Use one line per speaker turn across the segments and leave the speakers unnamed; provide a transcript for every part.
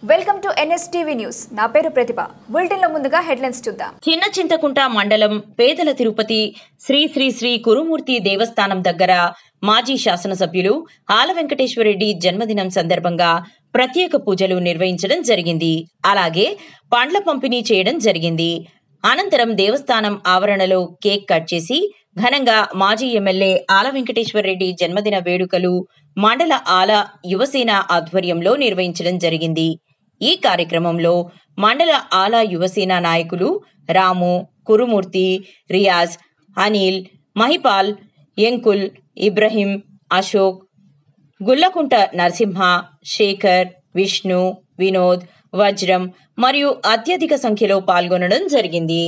Welcome to NSTV news. నా పేరు ప్రతిభ. Bulletin లో ముందుగా హెడ్లైన్స్ చూద్దాం.
చిన్న చింతకుంట మండలం పేదల తిరుపతి శ్రీ శ్రీ శ్రీ కురుమూర్తి దేవస్థానం దగ్గర మాజీ శాసనసభ్యులు ఆల వెంకటేశ్వరరెడ్డి జన్మదినం సందర్భంగా ప్రత్యేక పూజలు నిర్వహించడం జరిగింది. అలాగే పండ్ల పంపిణీ చేయడం జరిగింది. అనంతరం దేవస్థానం ఆవరణలో కేక్ కట్ చేసి ఘనంగా మాజీ ఎమ్మెల్యే ఆల వెంకటేశ్వరరెడ్డి జన్మదిన వేడుకలు మండల ఆల యువసేన ఆధ్వర్యంలో నిర్వహించడం జరిగింది. ఈ కార్యక్రమంలో మండల ఆల యువసేన నాయకులు రాము, కురుమూర్తి, రియాజ్, అనిల్, మహిపాల్, ఎంకుల్, ఇబ్రహీం, అశోక్, గుల్లకుంట నరసింహ, శేఖర్, విష్ణు, వినోద్, వజ్రం మరియు అత్యధిక సంఖ్యలో పాల్గొనడం జరిగింది.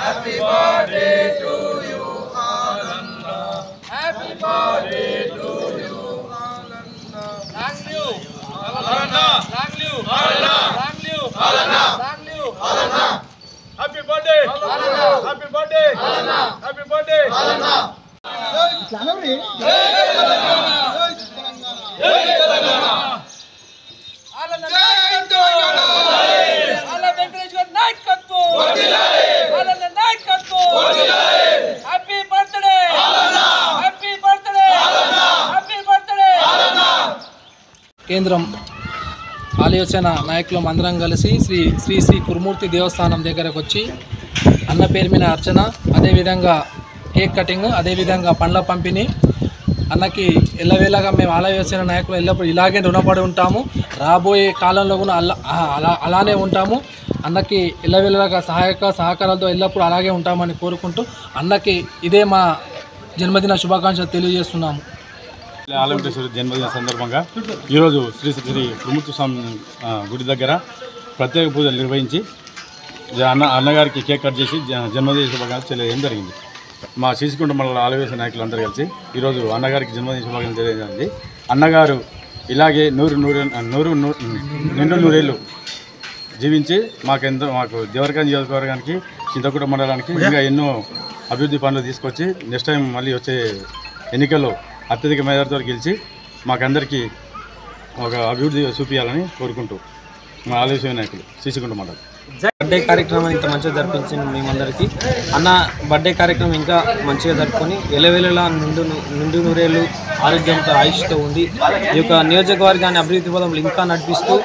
Happy birthday to you, Alanda. Happy birthday to you, Alanda. Long live Alanda. Long live Alanda. Long live Alanda. Long live Alanda. Happy birthday Alanda. Happy birthday Alanda. Happy birthday Alanda. January. Jai Telangana. Jai Telangana. Alanda. Jai Telangana. Ala Venkateshwar Naikattu. Alanda Naikattu. Happy birthday Alanda. Happy birthday Alanda. Happy birthday Alanda.
కేంద్రం ఆలయోచన నాయకులం అందరం కలిసి శ్రీ శ్రీ శ్రీ కురుమూర్తి దేవస్థానం దగ్గరకు వచ్చి అన్న పేరు మీద అర్చన, అదేవిధంగా cake cutting, అదేవిధంగా పండ్ల పంపిణీ. అన్నకి ఎల్లవేళగా మేము ఆలయోచన నాయకులు ఎల్లప్పుడు ఇలాగే రుణపడి ఉంటాము. రాబోయే కాలంలో కూడా అలానే ఉంటాము. అన్నకి ఎల్లవేళగా సహకారాలతో ఎల్లప్పుడూ అలాగే ఉంటామని కోరుకుంటూ అన్నకి ఇదే మా జన్మదిన శుభాకాంక్షలు తెలియజేస్తున్నాము.
ఆల వెంకటేశ్వర జన్మదిన సందర్భంగా ఈరోజు శ్రీ శ్రీ కురుమూర్తి స్వామి గుడి దగ్గర ప్రత్యేక పూజలు నిర్వహించి అన్నగారికి కేక్ కట్ చేసి జన్మదిన శుభాకాంక్షలు తెలియజేయడం జరిగింది. మా శీసికుంట మండల ఆలవేశ నాయకులు అందరూ కలిసి ఈరోజు అన్నగారికి జన్మదిన శుభాకాంక్షలు తెలియజేయండి. అన్నగారు ఇలాగే నిండు నూరేళ్ళు జీవించి మాకు దేవరకాని నియోజకవర్గానికి, చింతకుంట మండలానికి ఇంకా ఎన్నో అభివృద్ధి పనులు తీసుకొచ్చి నెక్స్ట్ టైం మళ్ళీ వచ్చే ఎన్నికల్లో అత్యధిక మేధాతో గెలిచి మాకందరికీ ఒక అభివృద్ధి చూపించాలని కోరుకుంటూ మా ఆలయ నాయకులు శ్రీశకుంట మండలం.
బర్త్డే కార్యక్రమం ఇంత మంచిగా జరిపించింది మేమందరికీ. అన్న బర్త్డే కార్యక్రమం ఇంకా మంచిగా జరుపుకొని ఎలవేళలా నిండు నూరేళ్ళు ఆరోగ్యంతో ఆయుష్తో ఉంది ఈ యొక్క నియోజకవర్గాన్ని అభివృద్ధి పదంలో ఇంకా నడిపిస్తూ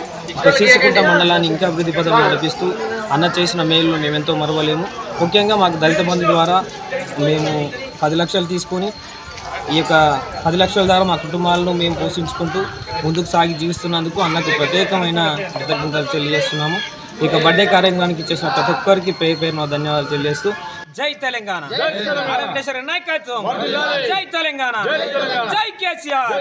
శ్రీశకుంట మండలాన్ని ఇంకా అభివృద్ధి పదంలో నడిపిస్తూ అన్న చేసిన మేలు మేము ఎంతో మరవలేము. ముఖ్యంగా మాకు దళిత బంధు ద్వారా మేము 10 లక్షలు తీసుకొని ఈ యొక్క 10 లక్షల ద్వారా మా కుటుంబాలను మేము పోషించుకుంటూ ముందుకు సాగి జీవిస్తున్నందుకు అన్నకు ప్రత్యేకమైన కృతజ్ఞతలు తెలియజేస్తున్నాము. ఇక బర్త్డే కార్యక్రమానికి చేసిన ప్రతి ఒక్కరికి పేరున ధన్యవాదాలు తెలియజేస్తూ జై తెలంగాణ. నాయకత్వం జై తెలంగాణ. జై కేసీఆర్.